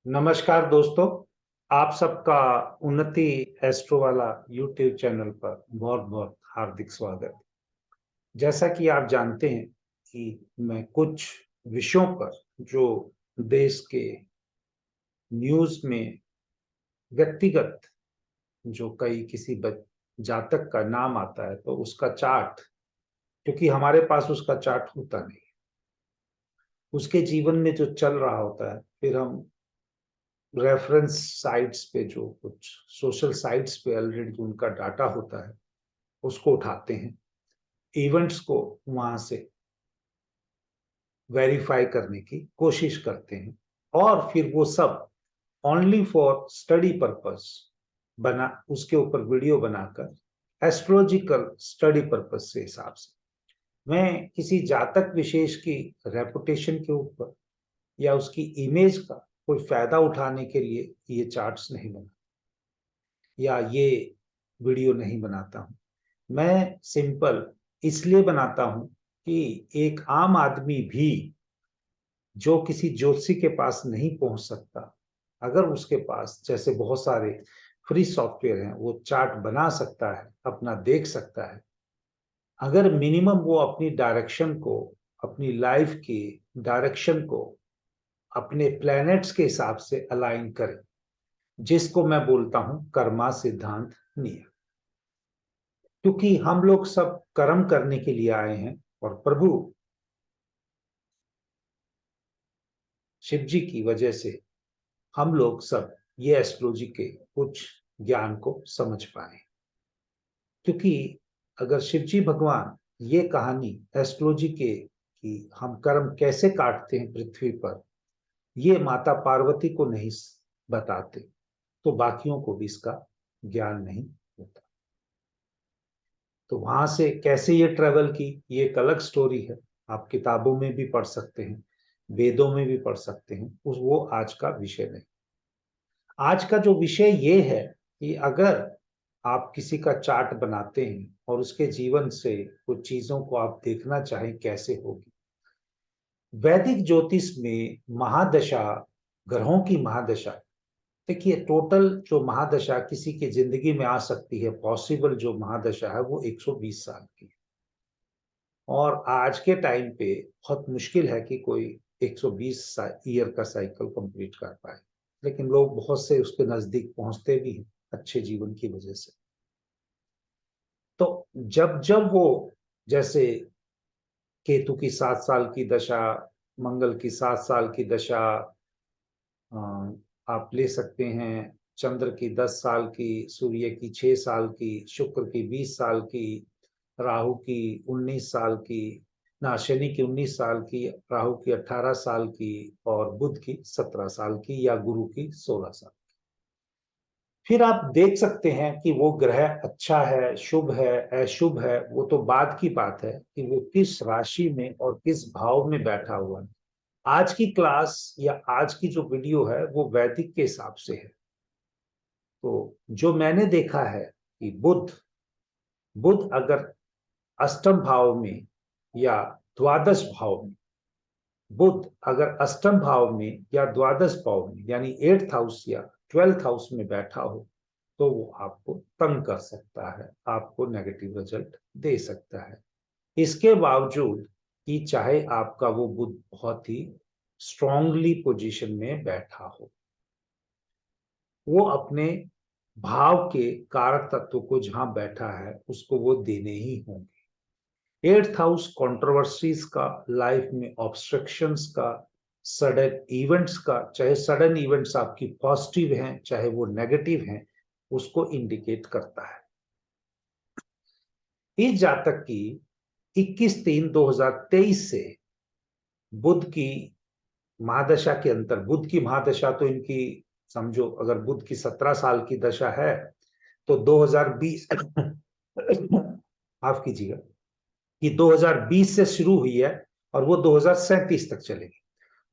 नमस्कार दोस्तों, आप सबका उन्नति एस्ट्रो वाला यूट्यूब चैनल पर बहुत-बहुत हार्दिक स्वागत। जैसा कि आप जानते हैं कि मैं कुछ विषयों पर जो देश के न्यूज़ में व्यक्तिगत जो कई किसी जातक का नाम आता है तो उसका चार्ट, क्योंकि हमारे पास उसका चार्ट होता नहीं, उसके जीवन में जो चल रहा होता है, फिर हम रेफरेंस साइट्स पे जो कुछ सोशल साइट्स पे ऑलरेडी उनका डाटा होता है, उसको उठाते हैं, इवेंट्स को वहाँ से वेरीफाई करने की कोशिश करते हैं और फिर वो सब ओनली फॉर स्टडी पर्पस बना उसके ऊपर वीडियो बनाकर एस्ट्रोलॉजिकल स्टडी पर्पस से हिसाब से मैं किसी जातक विशेष की रेपुटेशन के ऊपर या उसकी इमेज का कोई फायदा उठाने के लिए ये चार्ट्स नहीं बना या ये वीडियो नहीं बनाता हूँ। मैं सिंपल इसलिए बनाता हूँ कि एक आम आदमी भी जो किसी ज्योतिषी के पास नहीं पहुंच सकता, अगर उसके पास जैसे बहुत सारे फ्री सॉफ्टवेयर हैं, वो चार्ट बना सकता है, अपना देख सकता है। अगर मिनिमम वो अपनी डायरेक्शन को, अपनी लाइफ की डायरेक्शन को अपने प्लैनेट्स के हिसाब से अलाइन करे, जिसको मैं बोलता हूं कर्मा सिद्धांत नियम। क्योंकि हम लोग सब कर्म करने के लिए आए हैं और प्रभु शिव जी की वजह से हम लोग सब ये एस्ट्रोलॉजी के कुछ ज्ञान को समझ पाए। क्योंकि अगर शिव जी भगवान ये कहानी एस्ट्रोलॉजी के कि हम कर्म कैसे काटते हैं पृथ्वी पर, ये माता पार्वती को नहीं बताते तो बाकियों को भी इसका ज्ञान नहीं होता। तो वहां से कैसे ये ट्रेवल की, ये एक अलग स्टोरी है। आप किताबों में भी पढ़ सकते हैं, वेदों में भी पढ़ सकते हैं, उस वो आज का विषय नहीं। आज का जो विषय ये है कि अगर आप किसी का चार्ट बनाते हैं और उसके जीवन से कुछ चीजों को आप देखना चाहें कैसे होगी। वैदिक ज्योतिष में महादशा, ग्रहों की महादशा, देखिए टोटल जो महादशा किसी की जिंदगी में आ सकती है, पॉसिबल जो महादशा है वो 120 साल की है। और आज के टाइम पे बहुत मुश्किल है कि कोई 120 ईयर का साइकिल कंप्लीट कर पाए, लेकिन लोग बहुत से उसके नजदीक पहुंचते भी हैं अच्छे जीवन की वजह से। तो जब जब वो, जैसे केतु की 7 साल की दशा, मंगल की 7 साल की दशा, आप ले सकते हैं चंद्र की 10 साल की, सूर्य की 6 साल की, शुक्र की 20 साल की, राहु की 19 साल की, ना शनि की 19 साल की, राहु की 18 साल की और बुध की 17 साल की या गुरु की 16 साल। फिर आप देख सकते हैं कि वो ग्रह अच्छा है, शुभ है, अशुभ है, वो तो बाद की बात है कि वो किस राशि में और किस भाव में बैठा हुआ है। आज की क्लास या आज की जो वीडियो है वो वैदिक के हिसाब से है। तो जो मैंने देखा है कि बुध बुध अगर अष्टम भाव में या द्वादश भाव में, बुध अगर अष्टम भाव में या द्वादश भाव में यानी 8th हाउस या 12th हाउस में बैठा हो तो वो आपको तंग कर सकता है, आपको नेगेटिव रिजल्ट दे सकता है। इसके बावजूद कि चाहे आपका वो बुध बहुत ही स्ट्रांगली पोजीशन में बैठा हो, वो अपने भाव के कारक तत्व को जहां बैठा है उसको वो देने ही होंगे। 8th हाउस कंट्रोवर्सीज का, लाइफ में ऑब्स्ट्रक्शंस का, सडन इवेंट्स का, चाहे सडन इवेंट्स आपकी पॉजिटिव हैं चाहे वो नेगेटिव हैं, उसको इंडिकेट करता है। इस जातक की 21/3/2023 से बुध की महादशा के अंतर, बुध की महादशा तो इनकी समझो, अगर बुध की 17 साल की दशा है तो 2020 माफ कीजिएगा, कि 2020 से शुरू हुई है और वो 2037 तक चलेगी।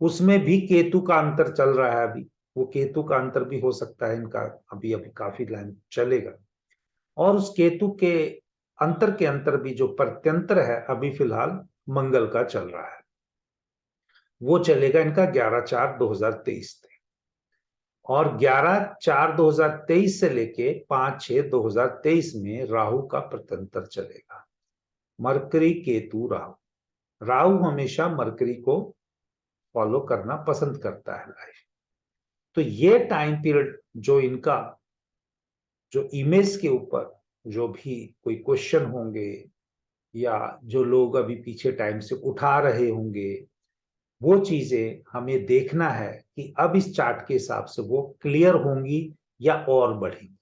उसमें भी केतु का अंतर चल रहा है अभी, वो केतु का अंतर भी हो सकता है इनका, अभी अभी काफी लाइन चलेगा। और उस केतु के अंतर भी जो प्रत्यंतर है अभी फिलहाल मंगल का चल रहा है, वो चलेगा इनका 11/4/2023 तक। और 11/4/2023 से लेके 5/6/2023 में राहु का प्रतंत्र चलेगा। मरकरी केतु राहु, राहु हमेशा मरकरी को फॉलो करना पसंद करता है लाइफ। तो ये टाइम पीरियड जो इनका जो इमेज के ऊपर जो भी कोई क्वेश्चन होंगे या जो लोग अभी पीछे टाइम से उठा रहे होंगे, वो चीजें हमें देखना है कि अब इस चार्ट के हिसाब से वो क्लियर होंगी या और बढ़ेंगी।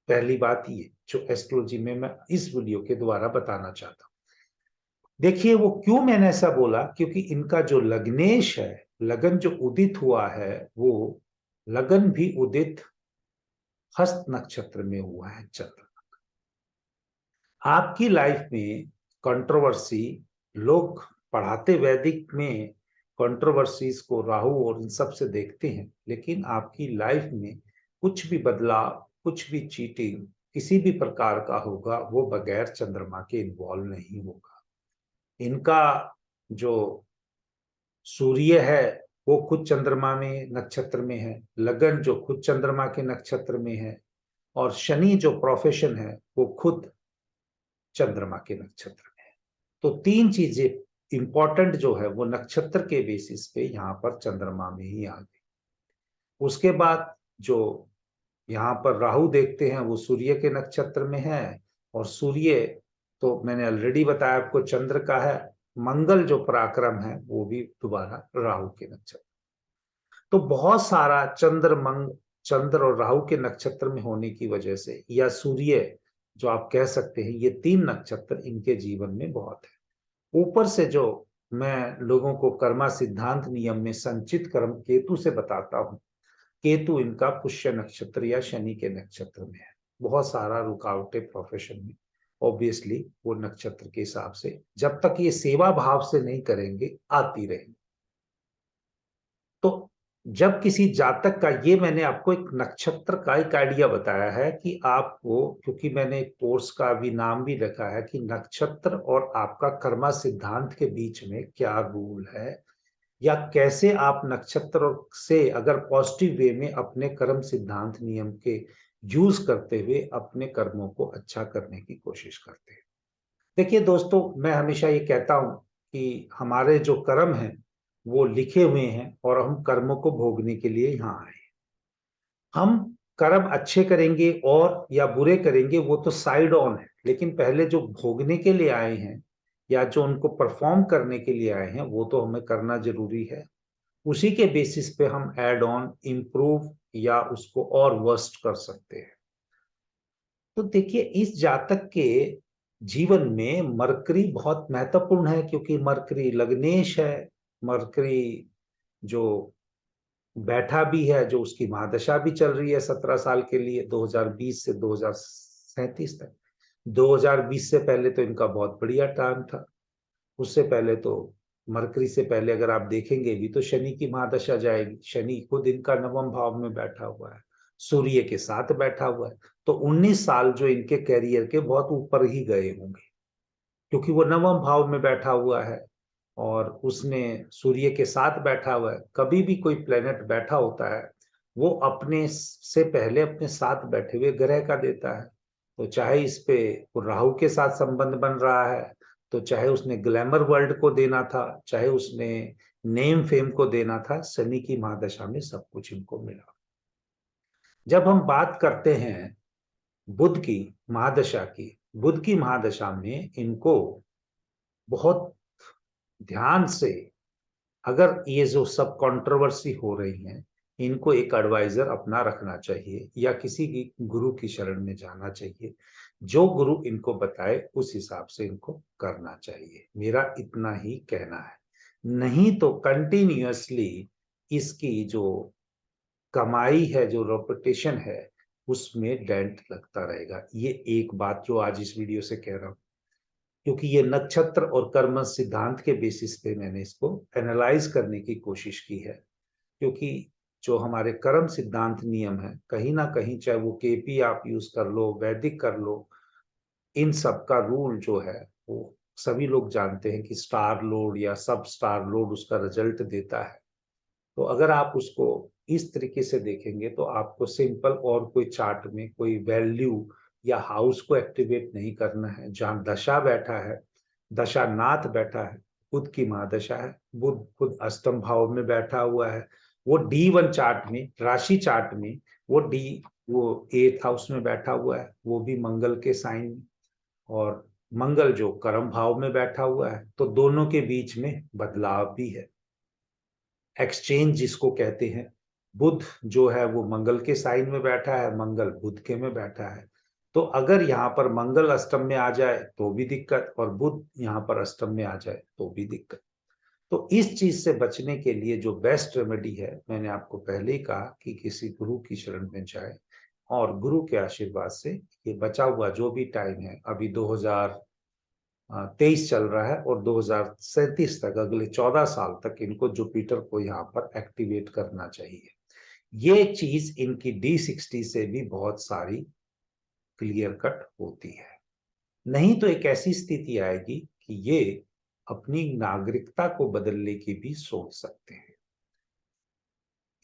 पहली बात ये जो एस्ट्रोलॉजी में मैं इस वीडियो के द्वारा बताना चाहता हूं। देखिए वो क्यों मैंने ऐसा बोला, क्योंकि इनका जो लग्नेश है, लगन जो उदित हुआ है, वो लगन भी उदित हस्त नक्षत्र में हुआ है चंद्र। आपकी लाइफ में कंट्रोवर्सी, लोग पढ़ाते वैदिक में कंट्रोवर्सीज को राहु और इन सब से देखते हैं, लेकिन आपकी लाइफ में कुछ भी बदलाव, कुछ भी चीटिंग किसी भी प्रकार का होगा, वो बगैर चंद्रमा के इन्वॉल्व नहीं होगा। इनका जो सूर्य है वो खुद चंद्रमा में नक्षत्र में है, लगन जो खुद चंद्रमा के नक्षत्र में है, और शनि जो प्रोफेशन है वो खुद चंद्रमा के नक्षत्र में है। तो तीन चीजें इंपॉर्टेंट जो है वो नक्षत्र के बेसिस पे यहाँ पर चंद्रमा में ही आ गई। उसके बाद जो यहाँ पर राहु देखते हैं वो सूर्य के नक्षत्र में है, और सूर्य तो मैंने ऑलरेडी बताया आपको चंद्र का है। मंगल जो पराक्रम है वो भी दोबारा राहु के नक्षत्र। तो बहुत सारा चंद्र और राहु के नक्षत्र में होने की वजह से, या सूर्य जो आप कह सकते हैं, ये तीन नक्षत्र इनके जीवन में बहुत है। ऊपर से जो मैं लोगों को कर्मा सिद्धांत नियम में संचित कर्म केतु से बताता हूं, केतु इनका पुष्य नक्षत्र या शनि के नक्षत्र में है। बहुत सारा रुकावटें प्रोफेशन में ऑब्वियसली वो नक्षत्र के हिसाब से जब तक ये सेवा भाव से नहीं करेंगे आती रहेंगी। तो जब किसी जातक का, ये मैंने आपको एक नक्षत्र का एक आइडिया बताया है कि आपको, क्योंकि मैंने एक कोर्स का भी नाम भी रखा है कि नक्षत्र और आपका कर्मा सिद्धांत के बीच में क्या रूल है, या कैसे आप नक्षत्र से अगर पॉजिटिव वे में अपने कर्म सिद्धांत नियम के यूज करते हुए अपने कर्मों को अच्छा करने की कोशिश करते हैं। देखिए दोस्तों, मैं हमेशा ये कहता हूं कि हमारे जो कर्म हैं वो लिखे हुए हैं और हम कर्मों को भोगने के लिए यहाँ आए। हम कर्म अच्छे करेंगे और या बुरे करेंगे वो तो साइड ऑन है, लेकिन पहले जो भोगने के लिए आए हैं या जो उनको परफॉर्म करने के लिए आए हैं वो तो हमें करना जरूरी है। उसी के बेसिस पे हम ऐड ऑन इम्प्रूव या उसको और वर्स्ट कर सकते हैं। तो देखिए इस जातक के जीवन में मरकरी बहुत महत्वपूर्ण है, क्योंकि मरकरी लग्नेश है। मरकरी जो बैठा भी है, जो उसकी महादशा भी चल रही है 17 साल के लिए, 2020 से 2037 तक। 2020 से पहले तो इनका बहुत बढ़िया टाइम था। उससे पहले तो मरकरी से पहले अगर आप देखेंगे भी तो शनि की महादशा जाएगी। शनि खुद इनका नवम भाव में बैठा हुआ है, सूर्य के साथ बैठा हुआ है। तो 19 साल जो इनके कैरियर के बहुत ऊपर ही गए होंगे, क्योंकि वो नवम भाव में बैठा हुआ है और उसने सूर्य के साथ बैठा हुआ है। कभी भी कोई प्लेनेट बैठा होता है वो अपने से पहले अपने साथ बैठे हुए ग्रह का देता है। तो चाहे इस पे राहु के साथ संबंध बन रहा है, तो चाहे उसने ग्लैमर वर्ल्ड को देना था, चाहे उसने नेम फेम को देना था, शनि की महादशा में सब कुछ इनको मिला। जब हम बात करते हैं बुध की महादशा की, बुध की महादशा में इनको बहुत ध्यान से, अगर ये जो सब कंट्रोवर्सी हो रही है, इनको एक एडवाइजर अपना रखना चाहिए या किसी की गुरु की शरण में जाना चाहिए। जो गुरु इनको बताए उस हिसाब से इनको करना चाहिए, मेरा इतना ही कहना है। नहीं तो कंटिन्यूअसली इसकी जो कमाई है, जो रेपुटेशन है, उसमें डेंट लगता रहेगा। ये एक बात जो आज इस वीडियो से कह रहा हूं, क्योंकि ये नक्षत्र और कर्म सिद्धांत के बेसिस पे मैंने इसको एनालाइज करने की कोशिश की है। क्योंकि जो हमारे कर्म सिद्धांत नियम है, कहीं ना कहीं चाहे वो केपी आप यूज कर लो, वैदिक कर लो, इन सब का रूल जो है वो सभी लोग जानते हैं कि स्टार लोड या सब स्टार लोड उसका रिजल्ट देता है। तो अगर आप उसको इस तरीके से देखेंगे तो आपको सिंपल और कोई चार्ट में कोई वैल्यू या हाउस को एक्टिवेट नहीं करना है। जहां दशा बैठा है, दशानाथ बैठा है, बुध की महादशा है, बुध खुद अष्टम भाव में बैठा हुआ है, वो D1 चार्ट में, राशि चार्ट में वो 8th हाउस में बैठा हुआ है, वो भी मंगल के साइन में। और मंगल जो कर्म भाव में बैठा हुआ है, तो दोनों के बीच में बदलाव भी है, एक्सचेंज जिसको कहते हैं। बुध जो है वो मंगल के साइन में बैठा है, मंगल बुध के में बैठा है। तो अगर यहाँ पर मंगल अष्टम में आ जाए तो भी दिक्कत, और बुध यहाँ पर अष्टम में आ जाए तो भी दिक्कत। तो इस चीज से बचने के लिए जो बेस्ट रेमेडी है, मैंने आपको पहले ही कहा कि किसी गुरु की शरण में जाए, और गुरु के आशीर्वाद से ये बचा हुआ जो भी टाइम है, अभी 2023 चल रहा है और 2037 तक, अगले 14 साल तक इनको जुपिटर को यहाँ पर एक्टिवेट करना चाहिए। ये चीज इनकी D60 से भी बहुत सारी क्लियर कट होती है। नहीं तो एक ऐसी स्थिति आएगी कि ये अपनी नागरिकता को बदलने की भी सोच सकते हैं।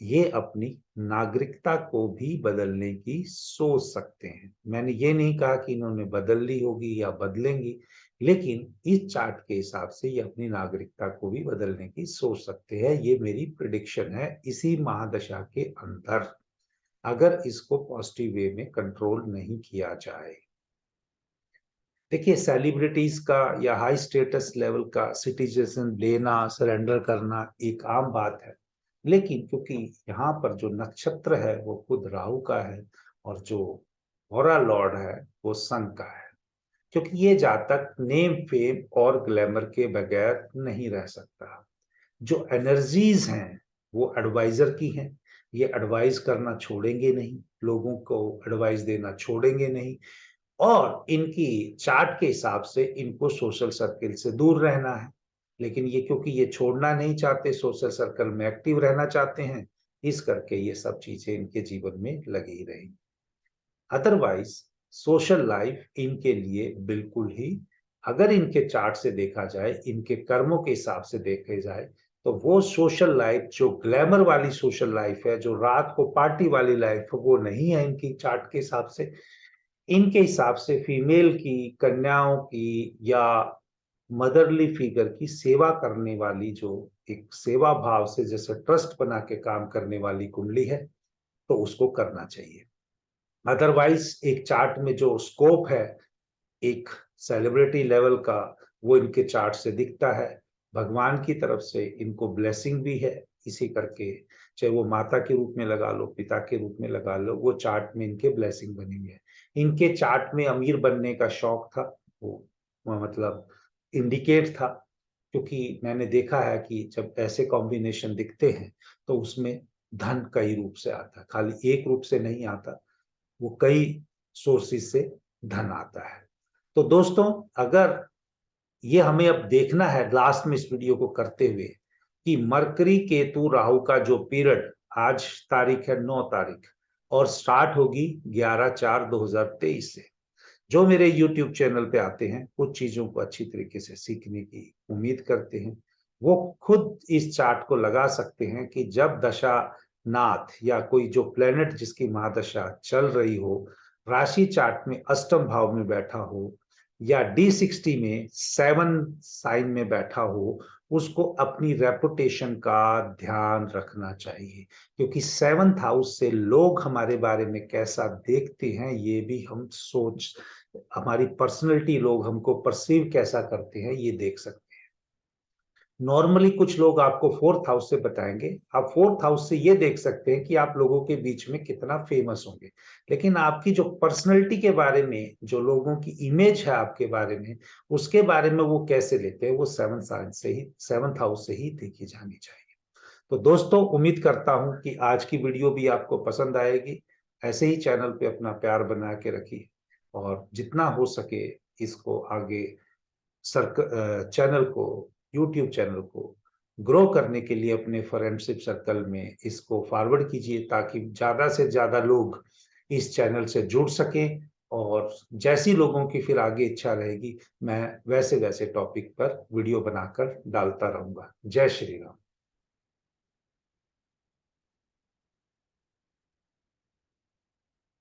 ये अपनी नागरिकता को भी बदलने की सोच सकते हैं। मैंने ये नहीं कहा कि इन्होंने बदल ली होगी या बदलेंगी, लेकिन इस चार्ट के हिसाब से ये अपनी नागरिकता को भी बदलने की सोच सकते हैं। ये मेरी प्रिडिक्शन है इसी महादशा के अंदर, अगर इसको पॉजिटिव वे में कंट्रोल नहीं किया जाए। देखिए, सेलिब्रिटीज का या हाई स्टेटस लेवल का सिटीजन लेना, सरेंडर करना एक आम बात है, लेकिन क्योंकि यहाँ पर जो नक्षत्र है वो खुद राहु का है, और जो ऑरा लॉर्ड है वो सन का है, क्योंकि ये जातक नेम, फेम और ग्लैमर के बगैर नहीं रह सकता। जो एनर्जीज हैं वो एडवाइजर की हैं। ये एडवाइस करना छोड़ेंगे नहीं, लोगों को एडवाइस देना छोड़ेंगे नहीं, और इनकी चार्ट के हिसाब से इनको सोशल सर्किल से दूर रहना है। लेकिन ये क्योंकि ये छोड़ना नहीं चाहते, सोशल सर्कल में एक्टिव रहना चाहते हैं, इस करके ये सब चीजें इनके जीवन में लगी रही। अदरवाइज सोशल लाइफ इनके लिए बिल्कुल ही, अगर इनके चार्ट से देखा जाए, इनके कर्मों के हिसाब से देखे जाए, तो वो सोशल लाइफ जो ग्लैमर वाली सोशल लाइफ है, जो रात को पार्टी वाली लाइफ है, वो नहीं है इनकी चार्ट के हिसाब से। इनके हिसाब से फीमेल की, कन्याओं की, या मदरली फिगर की सेवा करने वाली, जो एक सेवा भाव से जैसे ट्रस्ट बना के काम करने वाली कुंडली है, तो उसको करना चाहिए। अदरवाइज एक चार्ट में जो स्कोप है एक सेलिब्रिटी लेवल का, वो इनके चार्ट से दिखता है। भगवान की तरफ से इनको ब्लेसिंग भी है, इसी करके चाहे वो माता के रूप में लगा लो, पिता के रूप में लगा लो, वो चार्ट में इनके ब्लेसिंग बनी हुई है। इनके चार्ट में अमीर बनने का शौक था, वो मतलब इंडिकेट था, क्योंकि मैंने देखा है कि जब ऐसे कॉम्बिनेशन दिखते हैं तो उसमें धन कई रूप से आता है, खाली एक रूप से नहीं आता, वो कई सोर्सेस से धन आता है। तो दोस्तों, अगर ये हमें अब देखना है लास्ट में इस वीडियो को करते हुए कि मरकरी केतु राहु का जो पीरियड, आज तारीख है 9 तारीख, और स्टार्ट होगी 11/4/2023 से। जो मेरे YouTube चैनल पे आते हैं, कुछ चीजों को अच्छी तरीके से सीखने की उम्मीद करते हैं, वो खुद इस चार्ट को लगा सकते हैं कि जब दशा नाथ या कोई जो प्लेनेट जिसकी महादशा चल रही हो, राशि चार्ट में अष्टम भाव में बैठा हो, या D60 में 7 साइन में बैठा हो, उसको अपनी रेपुटेशन का ध्यान रखना चाहिए, क्योंकि 7th हाउस से लोग हमारे बारे में कैसा देखते हैं ये भी हम सोच, हमारी पर्सनैलिटी, लोग हमको परसीव कैसा करते हैं ये देख सकते हैं। नॉर्मली कुछ लोग आपको 4th हाउस से बताएंगे, आप 4th हाउस से ये देख सकते हैं कि आप लोगों के बीच में कितना फेमस होंगे, लेकिन आपकी जो पर्सनैलिटी के बारे में, जो लोगों की इमेज है आपके बारे में, उसके बारे में वो कैसे लेते हैं, वो 7th हाउस से ही देखी जानी चाहिए। तो दोस्तों, उम्मीद करता हूं कि आज की वीडियो भी आपको पसंद आएगी। ऐसे ही चैनल पे अपना प्यार बना के रखिए, और जितना हो सके इसको आगे चैनल को, यूट्यूब चैनल को ग्रो करने के लिए अपने फ्रेंडशिप सर्कल में इसको फॉरवर्ड कीजिए, ताकि ज्यादा से ज्यादा लोग इस चैनल से जुड़ सकें, और जैसी लोगों की फिर आगे इच्छा रहेगी, मैं वैसे वैसे टॉपिक पर वीडियो बनाकर डालता रहूंगा। जय श्री राम।